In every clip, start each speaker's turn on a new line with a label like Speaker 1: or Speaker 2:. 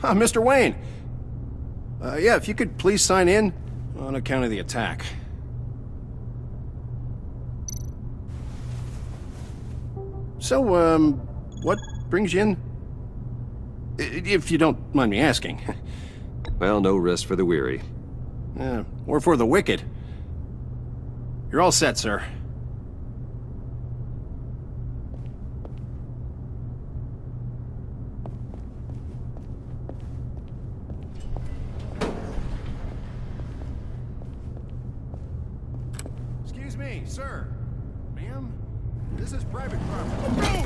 Speaker 1: Mr. Wayne. Yeah, if you could please sign in on account of the attack. So, what brings you in? If you don't mind me asking.
Speaker 2: Well, no rest for the weary.
Speaker 1: Or for the wicked. You're all set, sir. Excuse me, sir. Ma'am? This is private property.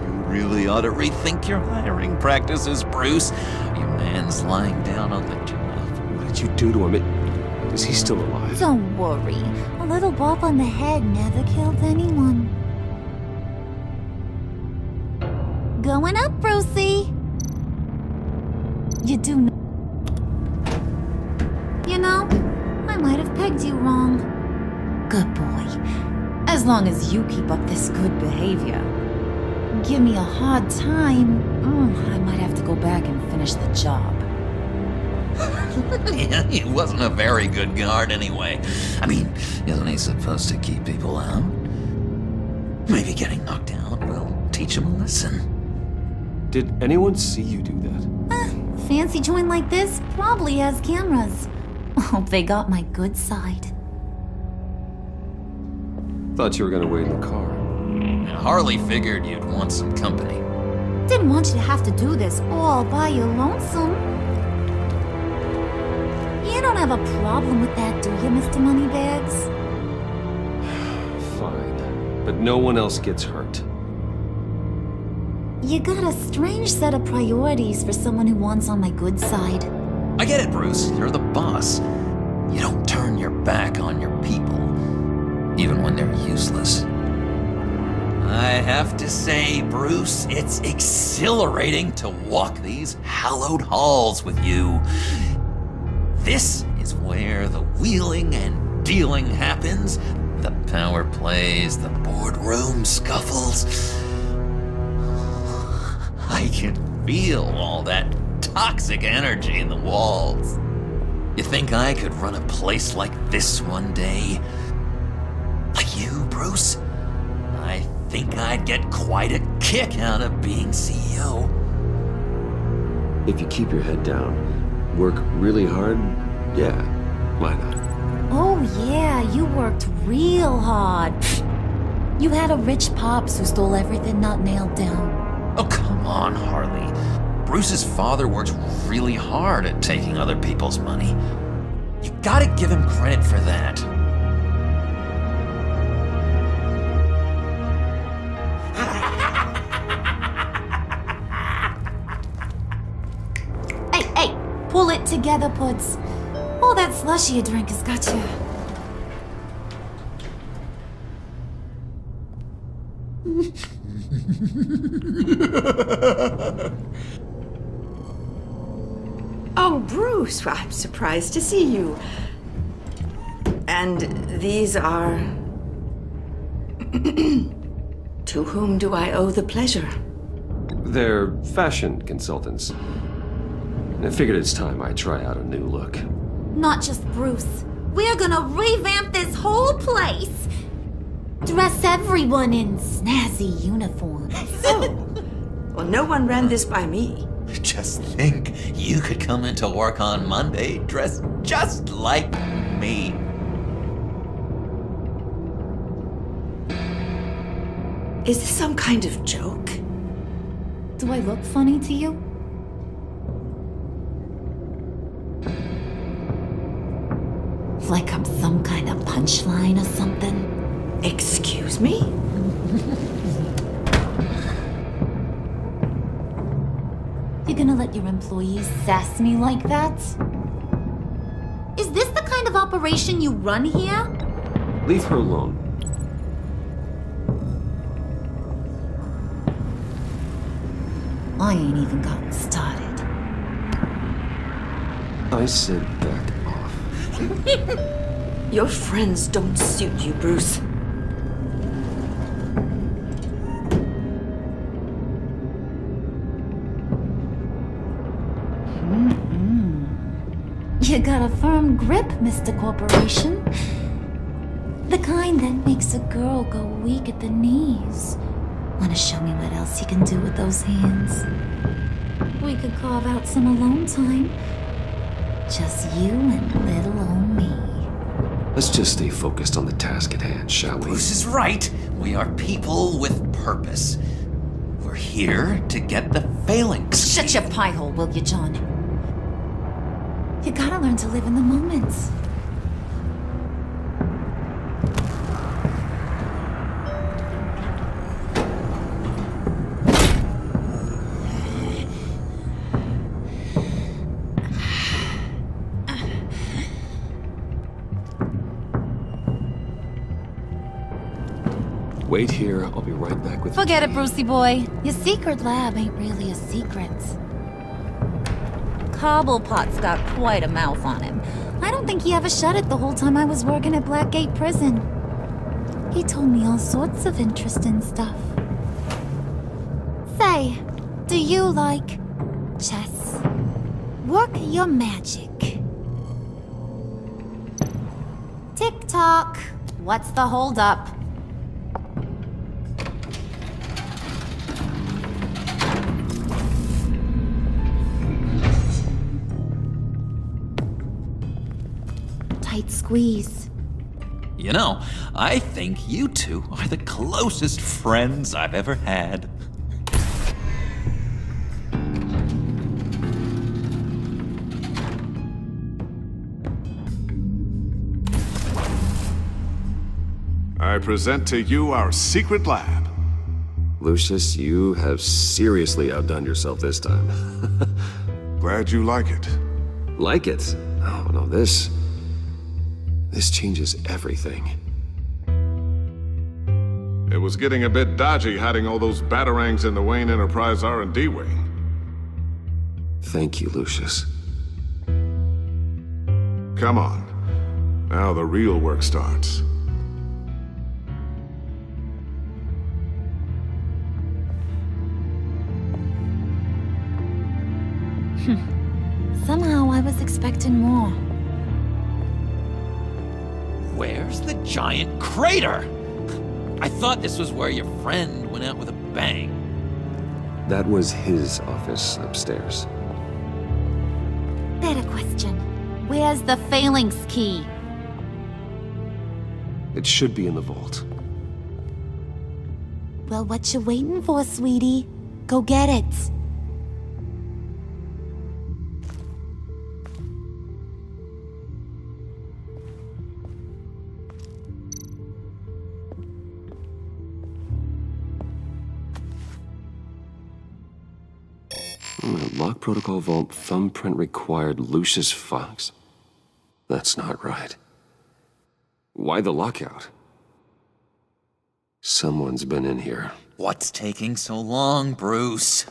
Speaker 3: You really ought to rethink your hiring practices, Bruce. Your man's lying down on the job.
Speaker 2: What did you do to him? Is he still alive?
Speaker 4: Don't worry. A little bump on the head never killed anyone. Going up, Brucey. You do know. You know, I might have pegged you wrong. Good boy. As long as you keep up this good behavior. Give me a hard time, I might have to go back and finish the job.
Speaker 3: Yeah, he wasn't a very good guard anyway. I mean, isn't he supposed to keep people out? Maybe getting knocked out will teach him a lesson.
Speaker 2: Did anyone see you do that?
Speaker 4: Fancy joint like this probably has cameras. Hope they got my good side.
Speaker 2: Thought you were gonna wait in the car.
Speaker 3: Harley figured you'd want some company.
Speaker 4: Didn't want you to have to do this all by your lonesome. You don't have a problem with that, do you, Mr. Moneybags?
Speaker 2: Fine. But no one else gets hurt.
Speaker 4: You got a strange set of priorities for someone who wants on my good side.
Speaker 3: I get it, Bruce. You're the boss. You don't turn your back on your people, even when they're useless. I have to say, Bruce, it's exhilarating to walk these hallowed halls with you. This is where the wheeling and dealing happens, the power plays, the boardroom scuffles. I can feel all that toxic energy in the walls. You think I could run a place like this one day? Like you, Bruce? I think I'd get quite a kick out of being CEO.
Speaker 2: If you keep your head down, work really hard, yeah, why not?
Speaker 4: Oh yeah, you worked real hard. You had a rich pops who stole everything not nailed down.
Speaker 3: Oh, come on, Harley. Bruce's father works really hard at taking other people's money. You gotta give him credit for that.
Speaker 4: Hey, pull it together, Puds. All that slushy you drink has got you.
Speaker 5: Oh, Bruce, I'm surprised to see you. And these are... To whom do I owe the pleasure?
Speaker 2: They're fashion consultants. I figured it's time I try out a new look.
Speaker 4: Not just Bruce. We're gonna revamp this whole place. Dress everyone in snazzy uniforms.
Speaker 5: Oh, well, no one ran this by me.
Speaker 3: Just think, you could come into work on Monday dressed just like me.
Speaker 5: Is this some kind of joke?
Speaker 4: Do I look funny to you? Like I'm some kind of punchline or something?
Speaker 5: Excuse me?
Speaker 4: You're gonna let your employees sass me like that? Is this the kind of operation you run here?
Speaker 2: Leave her alone.
Speaker 4: I ain't even gotten started.
Speaker 2: I said back off.
Speaker 5: Your friends don't suit you, Bruce.
Speaker 4: You got a firm grip, Mr. Corporation. The kind that makes a girl go weak at the knees. Wanna show me what else you can do with those hands? We could carve out some alone time. Just you and little old me.
Speaker 2: Let's just stay focused on the task at hand, shall we?
Speaker 3: Bruce is right. We are people with purpose. We're here to get the phalanx.
Speaker 4: Shut your pie hole, will you, John? You gotta learn to live in the moment.
Speaker 2: Wait here, I'll be right back with
Speaker 4: Forget it, Brucey boy. Your secret lab ain't really a secret. Cobblepot's got quite a mouth on him. I don't think he ever shut it the whole time I was working at Blackgate Prison. He told me all sorts of interesting stuff. Say, do you like chess? Work your magic. Tick-tock. What's the holdup? Tight squeeze.
Speaker 3: You know, I think you two are the closest friends I've ever had.
Speaker 6: I present to you our secret lab.
Speaker 2: Lucius, you have seriously outdone yourself this time.
Speaker 6: Glad you like it.
Speaker 2: Like it? Oh, no, this changes everything.
Speaker 6: It was getting a bit dodgy hiding all those batarangs in the Wayne Enterprise R&D wing.
Speaker 2: Thank you, Lucius.
Speaker 6: Come on. Now the real work starts.
Speaker 4: Somehow I was expecting more.
Speaker 3: Where's the giant crater? I thought this was where your friend went out with a bang.
Speaker 2: That was his office upstairs.
Speaker 4: Better question. Where's the phalanx key?
Speaker 2: It should be in the vault.
Speaker 4: Well, what you waiting for, sweetie? Go get it.
Speaker 2: Lock protocol vault thumbprint required Lucius Fox. That's not right. Why the lockout? Someone's been in here.
Speaker 3: What's taking so long, Bruce?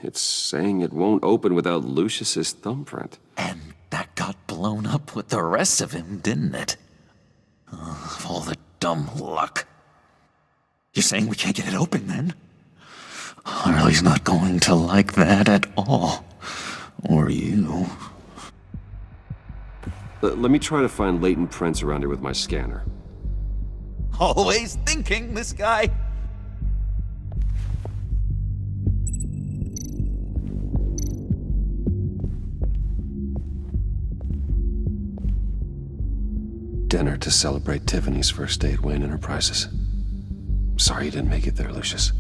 Speaker 2: It's saying it won't open without Lucius's thumbprint.
Speaker 3: And that got blown up with the rest of him, didn't it? All the dumb luck. You're saying we can't get it open, then? Harley's not going to like that at all. Or you.
Speaker 2: Let me try to find latent prints around here with my scanner.
Speaker 3: Always thinking, this guy.
Speaker 2: Dinner to celebrate Tiffany's first day at Wayne Enterprises. Sorry you didn't make it there, Lucius.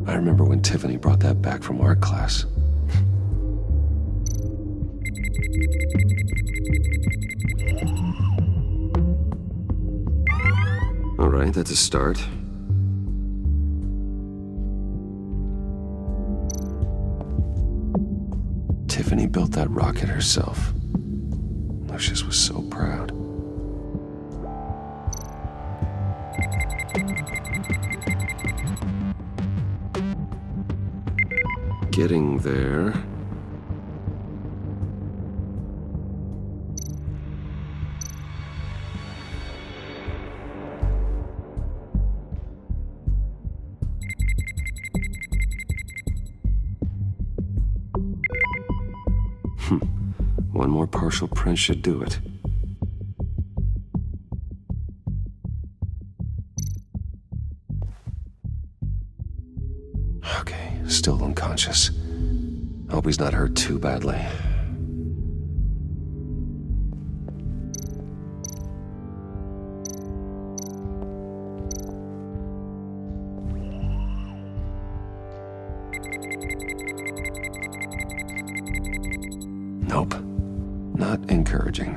Speaker 2: I remember when Tiffany brought that back from art class. All right, that's a start. Tiffany built that rocket herself. Lucius was so proud. Getting there. One more partial print should do it. Okay, still unconscious. Hope he's not hurt too badly. Nope. Not encouraging.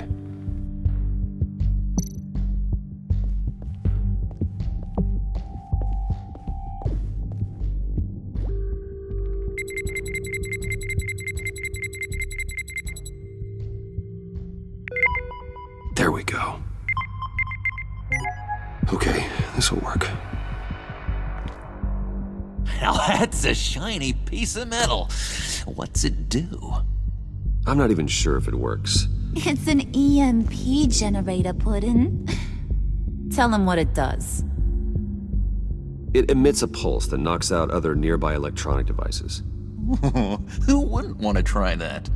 Speaker 2: There we go. Okay, this'll work.
Speaker 3: Now that's a shiny piece of metal. What's it do?
Speaker 2: I'm not even sure if it works.
Speaker 4: It's an EMP generator, Puddin'. Tell him what it does.
Speaker 2: It emits a pulse that knocks out other nearby electronic devices.
Speaker 3: Who wouldn't want to try that?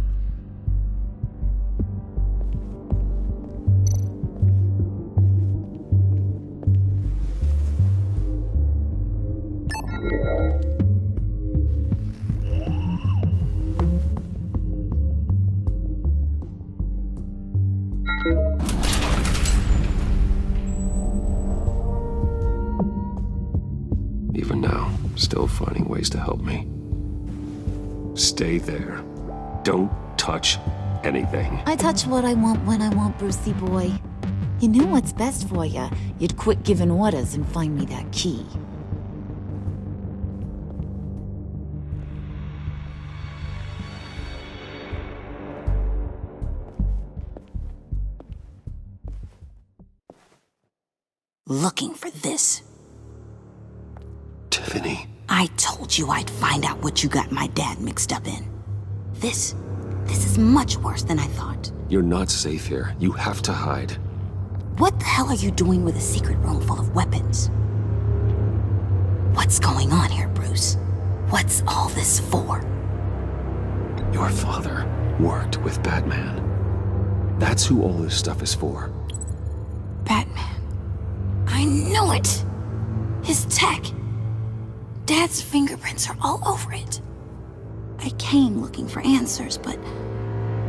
Speaker 2: Even now, still finding ways to help me. Stay there. Don't touch anything.
Speaker 4: I touch what I want when I want, Brucey boy. You knew what's best for you. You'd quit giving orders and find me that key.
Speaker 7: Looking for this.
Speaker 2: Tiffany.
Speaker 7: I told you I'd find out what you got my dad mixed up in. This is much worse than I thought.
Speaker 2: You're not safe here. You have to hide.
Speaker 7: What the hell are you doing with a secret room full of weapons? What's going on here, Bruce? What's all this for?
Speaker 2: Your father worked with Batman. That's who all this stuff is for.
Speaker 7: Batman. I knew it! His tech. Dad's fingerprints are all over it. I came looking for answers, but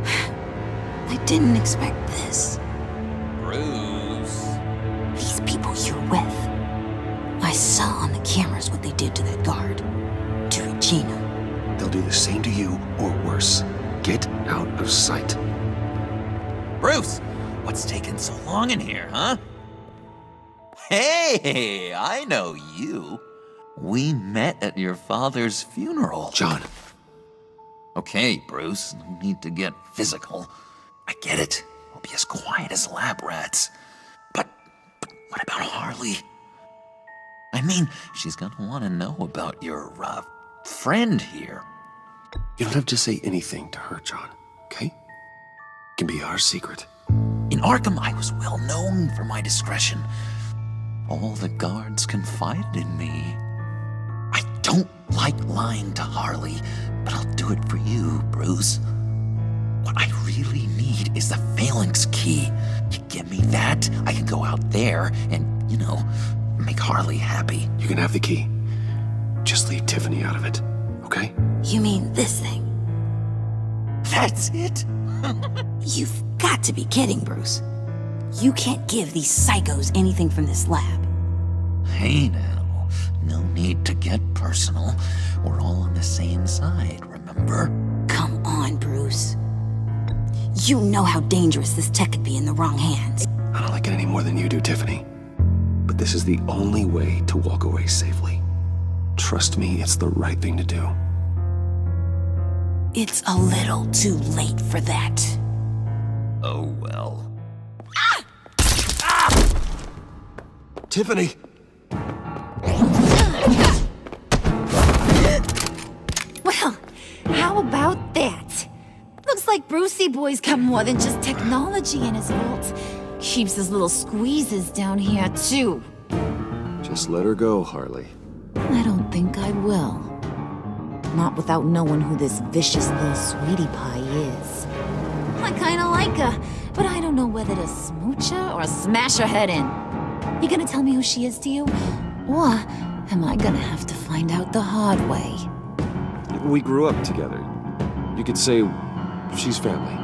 Speaker 7: I didn't expect this.
Speaker 3: Bruce.
Speaker 7: These people you're with. I saw on the cameras what they did to that guard. To Regina.
Speaker 2: They'll do the same to you, or worse. Get out of sight.
Speaker 3: Bruce, what's taking so long in here, huh? Hey, I know you. We met at your father's funeral.
Speaker 2: John.
Speaker 3: Okay, Bruce, no need to get physical. I get it. We'll be as quiet as lab rats. But what about Harley? I mean, she's gonna want to know about your, friend here.
Speaker 2: You don't have to say anything to her, John, okay? It can be our secret.
Speaker 3: In Arkham, I was well known for my discretion. All the guards confided in me. I don't like lying to Harley, but I'll do it for you, Bruce. What I really need is the Phalanx key. You give me that, I can go out there and, make Harley happy.
Speaker 2: You can have the key. Just leave Tiffany out of it, okay?
Speaker 7: You mean this thing?
Speaker 3: That's it?
Speaker 7: You've got to be kidding, Bruce. You can't give these psychos anything from this lab.
Speaker 3: Hey now, no need to get personal. We're all on the same side, remember?
Speaker 7: Come on, Bruce. You know how dangerous this tech could be in the wrong hands.
Speaker 2: I don't like it any more than you do, Tiffany. But this is the only way to walk away safely. Trust me, it's the right thing to do.
Speaker 7: It's a little too late for that.
Speaker 3: Oh well.
Speaker 2: Tiffany!
Speaker 4: Well, how about that? Looks like Brucey boy's got more than just technology in his vault. Keeps his little squeezes down here, too.
Speaker 2: Just let her go, Harley.
Speaker 4: I don't think I will. Not without knowing who this vicious little sweetie pie is. I kinda like her, but I don't know whether to smooch her or smash her head in. You gonna tell me who she is to you? Or am I gonna have to find out the hard way?
Speaker 2: We grew up together. You could say she's family.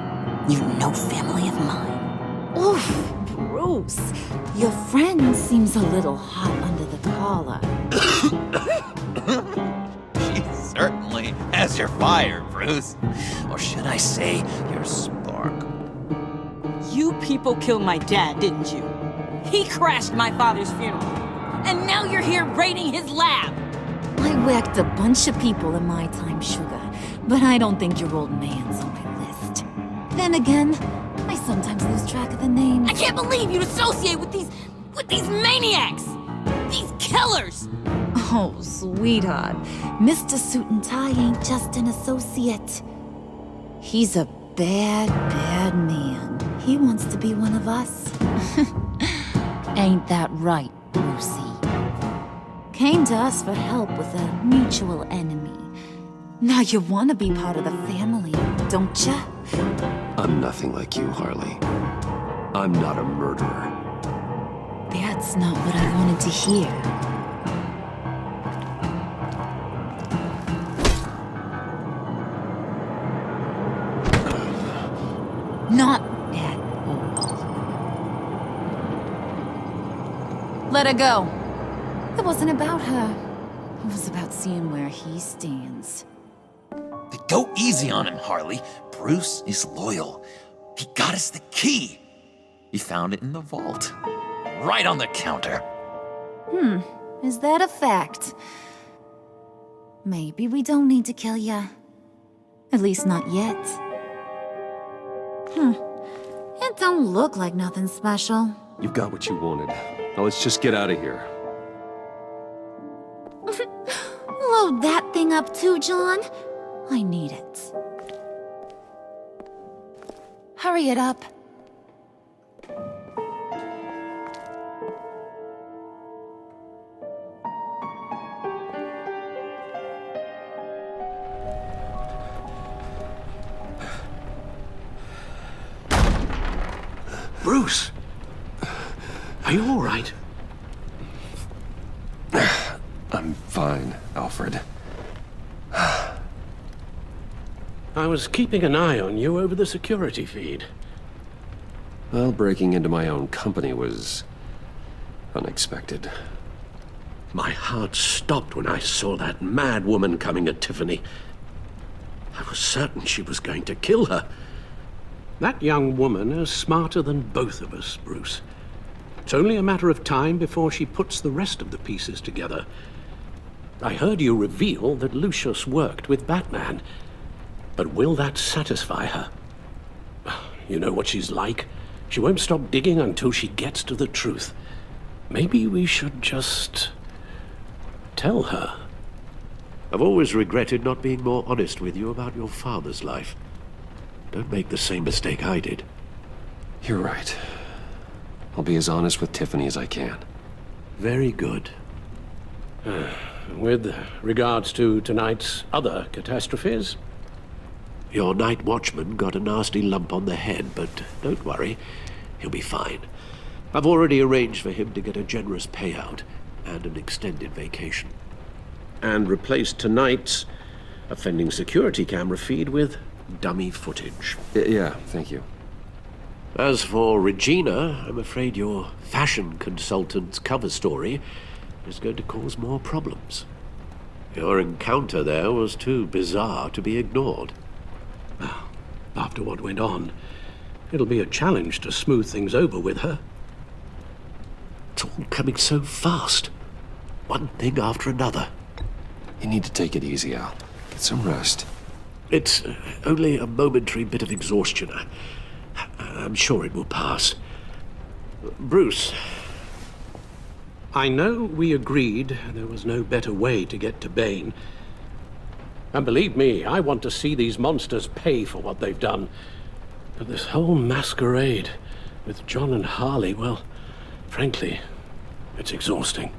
Speaker 7: You no family of mine.
Speaker 4: Oof, Bruce. Your friend seems a little hot under the collar.
Speaker 3: She certainly has your fire, Bruce. Or should I say, your spark.
Speaker 8: You people killed my dad, didn't you? He crashed my father's funeral. And now you're here raiding his lab.
Speaker 4: I whacked a bunch of people in my time, Sugar, but I don't think your old man's on my list. Then again, I sometimes lose track of the names.
Speaker 8: I can't believe you'd associate with these maniacs! These killers!
Speaker 4: Oh, sweetheart, Mr. Suit and Tie ain't just an associate. He's a bad, bad man. He wants to be one of us. Ain't that right, Brucey? Came to us for help with a mutual enemy. Now you want to be part of the family, don't ya?
Speaker 2: I'm nothing like you, Harley. I'm not a murderer.
Speaker 4: That's not what I wanted to hear. Not at all. Let her go. It wasn't about her. It was about seeing where he stands.
Speaker 3: Go easy on him, Harley. Bruce is loyal. He got us the key. He found it in the vault. Right on the counter.
Speaker 4: Is that a fact? Maybe we don't need to kill ya. At least not yet. It don't look like nothing special.
Speaker 2: You've got what you wanted. Now let's just get out of here.
Speaker 4: Load that thing up too, John. I need it. Hurry it up.
Speaker 1: Bruce! Are you all right?
Speaker 2: I'm fine, Alfred.
Speaker 1: I was keeping an eye on you over the security feed.
Speaker 2: Well, breaking into my own company was unexpected.
Speaker 1: My heart stopped when I saw that mad woman coming at Tiffany. I was certain she was going to kill her. That young woman is smarter than both of us, Bruce. It's only a matter of time before she puts the rest of the pieces together. I heard you reveal that Lucius worked with Batman. But will that satisfy her? You know what she's like. She won't stop digging until she gets to the truth. Maybe we should just tell her.
Speaker 9: I've always regretted not being more honest with you about your father's life. Don't make the same mistake I did.
Speaker 2: You're right. I'll be as honest with Tiffany as I can.
Speaker 9: Very good.
Speaker 1: With regards to tonight's other catastrophes,
Speaker 9: Your night watchman got a nasty lump on the head, but don't worry, he'll be fine. I've already arranged for him to get a generous payout and an extended vacation.
Speaker 1: and replaced tonight's offending security camera feed with dummy footage.
Speaker 2: Yeah, thank you.
Speaker 9: As for Regina, I'm afraid your fashion consultant's cover story is going to cause more problems. Your encounter there was too bizarre to be ignored.
Speaker 1: After what went on, it'll be a challenge to smooth things over with her.
Speaker 9: It's all coming so fast. One thing after another.
Speaker 2: You need to take it easy, Al. Get some rest.
Speaker 9: It's only a momentary bit of exhaustion. I'm sure it will pass. Bruce.
Speaker 1: I know we agreed there was no better way to get to Bane. And believe me, I want to see these monsters pay for what they've done. But this whole masquerade with John and Harley, well, frankly, it's exhausting.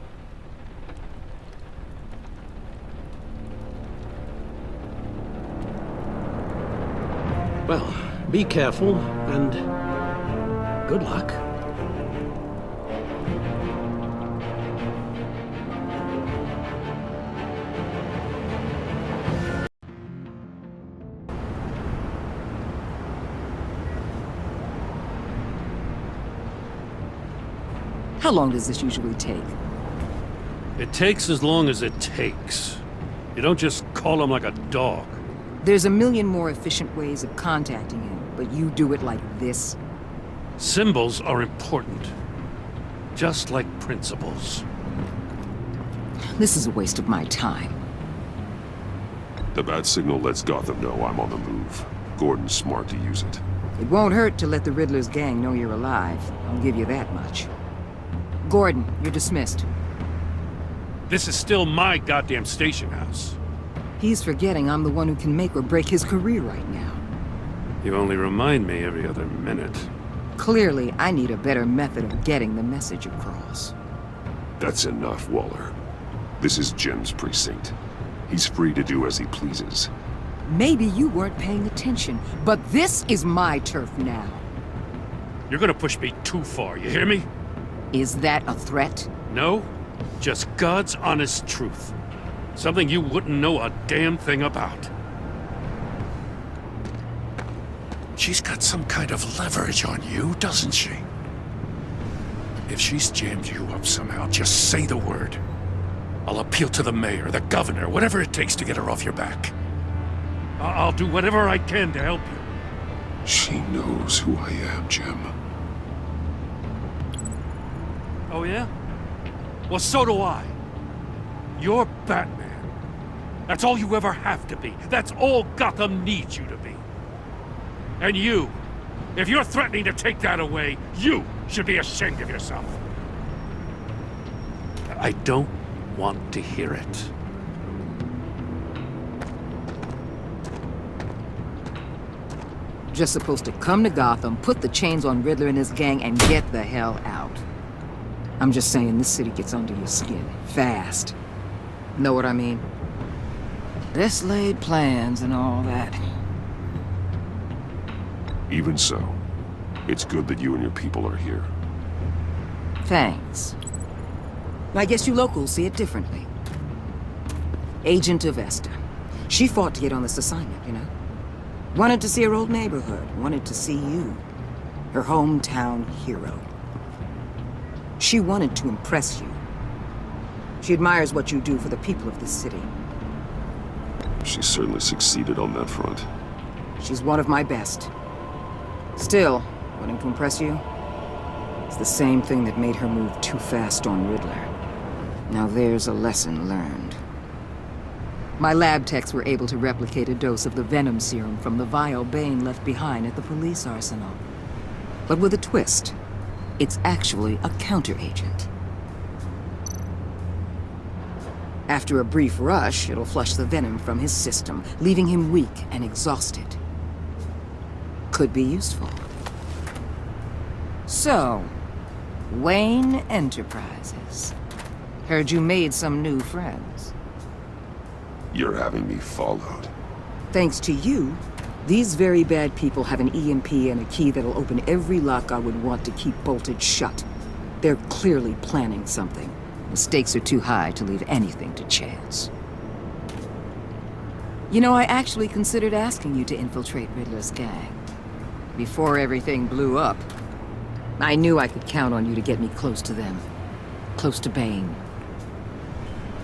Speaker 1: Well, Be careful, and good luck.
Speaker 10: How long does this usually take?
Speaker 11: It takes as long as it takes. You don't just call him like a dog.
Speaker 10: There's a million more efficient ways of contacting him, but you do it like this?
Speaker 11: Symbols are important. Just like principles.
Speaker 10: This is a waste of my time.
Speaker 2: The bat signal lets Gotham know I'm on the move. Gordon's smart to use it.
Speaker 10: It won't hurt to let the Riddler's gang know you're alive. I'll give you that much. Gordon, you're dismissed.
Speaker 11: This is still my goddamn station house.
Speaker 10: He's forgetting I'm the one who can make or break his career right now.
Speaker 11: You only remind me every other minute.
Speaker 10: Clearly, I need a better method of getting the message across.
Speaker 2: That's enough, Waller. This is Jim's precinct. He's free to do as he pleases.
Speaker 10: Maybe you weren't paying attention, but this is my turf now.
Speaker 11: You're gonna push me too far, you hear me?
Speaker 10: Is that a threat?
Speaker 11: No, just God's honest truth. Something you wouldn't know a damn thing about. She's got some kind of leverage on you, doesn't she? If she's jammed you up somehow, just say the word. I'll appeal to the mayor, the governor, whatever it takes to get her off your back. I'll do whatever I can to help you.
Speaker 2: She knows who I am, Jim.
Speaker 11: Oh yeah? Well, so do I. You're Batman. That's all you ever have to be. That's all Gotham needs you to be. And you, if you're threatening to take that away, you should be ashamed of yourself. I don't want to hear it.
Speaker 10: Just supposed to come to Gotham, put the chains on Riddler and his gang, and get the hell out. I'm just saying, this city gets under your skin. Fast. Know what I mean? Best laid plans and all that.
Speaker 2: Even so, it's good that you and your people are here.
Speaker 10: Thanks. I guess you locals see it differently. Agent Avesta. She fought to get on this assignment, you know? Wanted to see her old neighborhood. Wanted to see you. Her hometown hero. She wanted to impress you. She admires what you do for the people of this city.
Speaker 2: She certainly succeeded on that front.
Speaker 10: She's one of my best. Still, wanting to impress you? It's the same thing that made her move too fast on Riddler. Now there's a lesson learned. My lab techs were able to replicate a dose of the venom serum from the vial Bane left behind at the police arsenal. But with a twist. It's actually a counteragent. After a brief rush, it'll flush the venom from his system, leaving him weak and exhausted. Could be useful. So, Wayne Enterprises. Heard you made some new friends.
Speaker 2: You're having me followed.
Speaker 10: Thanks to you, these very bad people have an EMP and a key that'll open every lock I would want to keep bolted shut. They're clearly planning something. The stakes are too high to leave anything to chance. You know, I actually considered asking you to infiltrate Riddler's gang. Before everything blew up, I knew I could count on you to get me close to them. Close to Bane.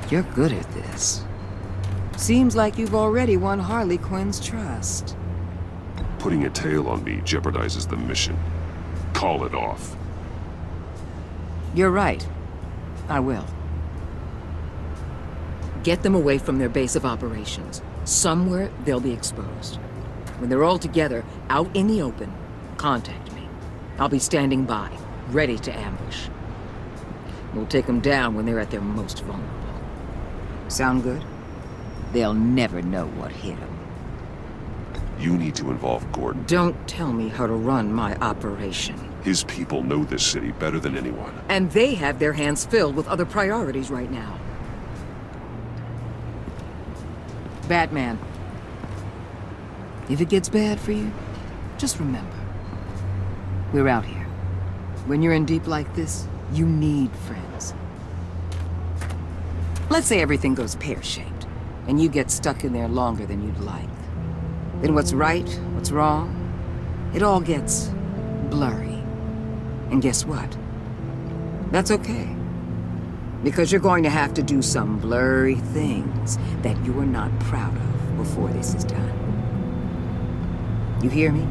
Speaker 10: You're good at this. Seems like you've already won Harley Quinn's trust.
Speaker 2: Putting a tail on me jeopardizes the mission. Call it off.
Speaker 10: You're right. I will. Get them away from their base of operations. Somewhere they'll be exposed. When they're all together, out in the open, contact me. I'll be standing by, ready to ambush. We'll take them down when they're at their most vulnerable. Sound good? They'll never know what hit them.
Speaker 2: You need to involve Gordon.
Speaker 10: Don't tell me how to run my operation.
Speaker 2: His people know this city better than anyone.
Speaker 10: And they have their hands filled with other priorities right now. Batman. If it gets bad for you, Just remember, we're out here. When you're in deep like this, you need friends. Let's say everything goes pear-shaped, and you get stuck in there longer than you'd like. Then what's right, what's wrong, it all gets blurry. And guess what? That's okay. Because you're going to have to do some blurry things that you're not proud of before this is done. You hear me?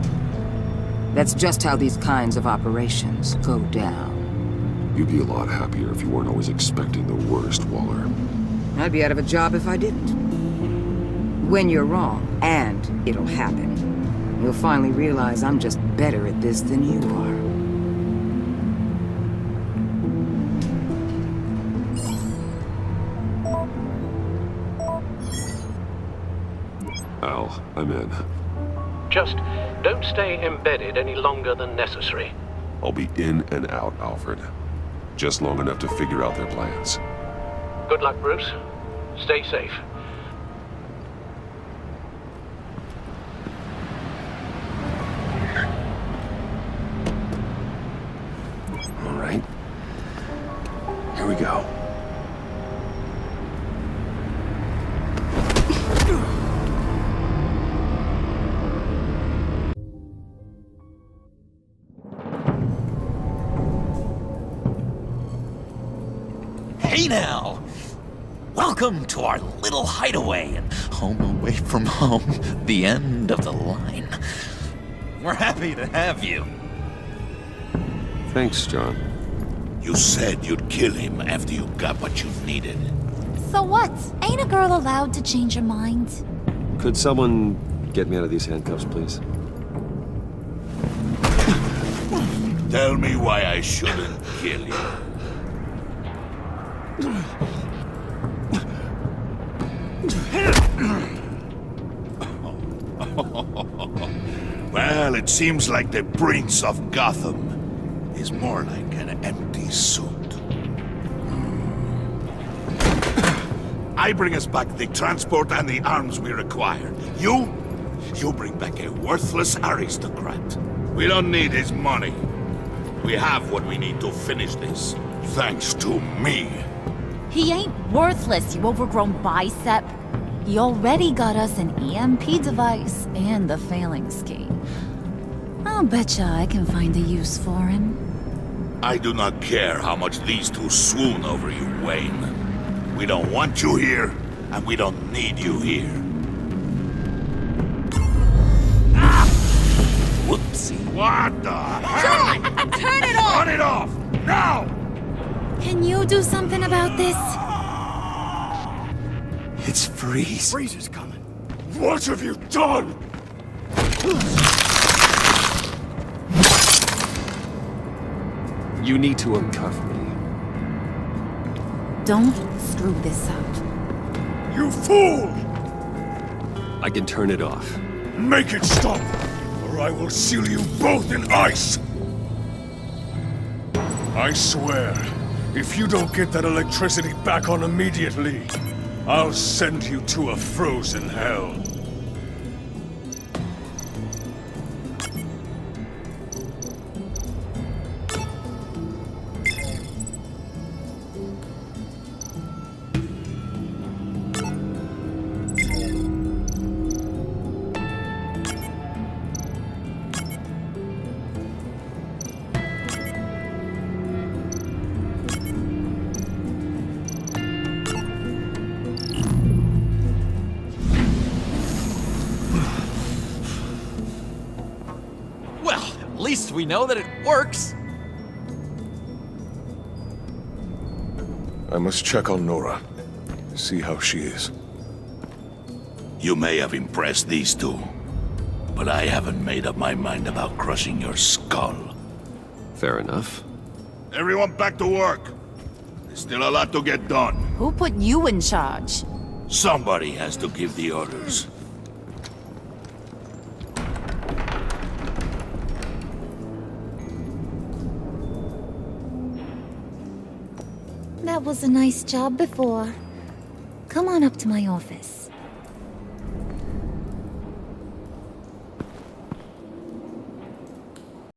Speaker 10: That's just how these kinds of operations go down.
Speaker 2: You'd be a lot happier if you weren't always expecting the worst, Waller.
Speaker 10: I'd be out of a job if I didn't. When you're wrong, and it'll happen, you'll finally realize I'm just better at this than you are.
Speaker 2: Al, I'm in.
Speaker 1: Just don't stay embedded any longer than necessary.
Speaker 2: I'll be in and out, Alfred. Just long enough to figure out their plans.
Speaker 1: Good luck, Bruce. Stay safe.
Speaker 2: All right. Here we go.
Speaker 3: Hey now! Welcome to our little hideaway and home away from home, the end of the line. We're happy to have you.
Speaker 2: Thanks, John.
Speaker 11: You said you'd kill him after you got what you needed.
Speaker 4: So what? Ain't a girl allowed to change her mind?
Speaker 2: Could someone get me out of these handcuffs, please?
Speaker 11: Tell me why I shouldn't kill you. Well, it seems like the Prince of Gotham is more like an empty suit. I bring us back the transport and the arms we require. You bring back a worthless aristocrat. We don't need his money. We have what we need to finish this, thanks to me.
Speaker 4: He ain't worthless, you overgrown bicep. He already got us an EMP device and the Phalanx key. I'll betcha I can find a use for him.
Speaker 11: I do not care how much these two swoon over you, Wayne. We don't want you here, and we don't need you here. Ah! Whoopsie. What the hell?
Speaker 8: John! Turn it off!
Speaker 11: Turn it off! Now!
Speaker 4: Can you do something about this?
Speaker 3: It's Freeze.
Speaker 11: Freeze is coming. What have you done?
Speaker 2: You need to uncuff me.
Speaker 4: Don't screw this up.
Speaker 11: You fool!
Speaker 2: I can turn it off.
Speaker 11: Make it stop, or I will seal you both in ice! I swear, if you don't get that electricity back on immediately, I'll send you to a frozen hell.
Speaker 3: At least we know that it works.
Speaker 11: I must check on Nora. See how she is. You may have impressed these two, but I haven't made up my mind about crushing your skull.
Speaker 2: Fair enough.
Speaker 11: Everyone back to work. There's still a lot to get done.
Speaker 4: Who put you in charge?
Speaker 11: Somebody has to give the orders.
Speaker 4: That was a nice job before. Come on up to my office.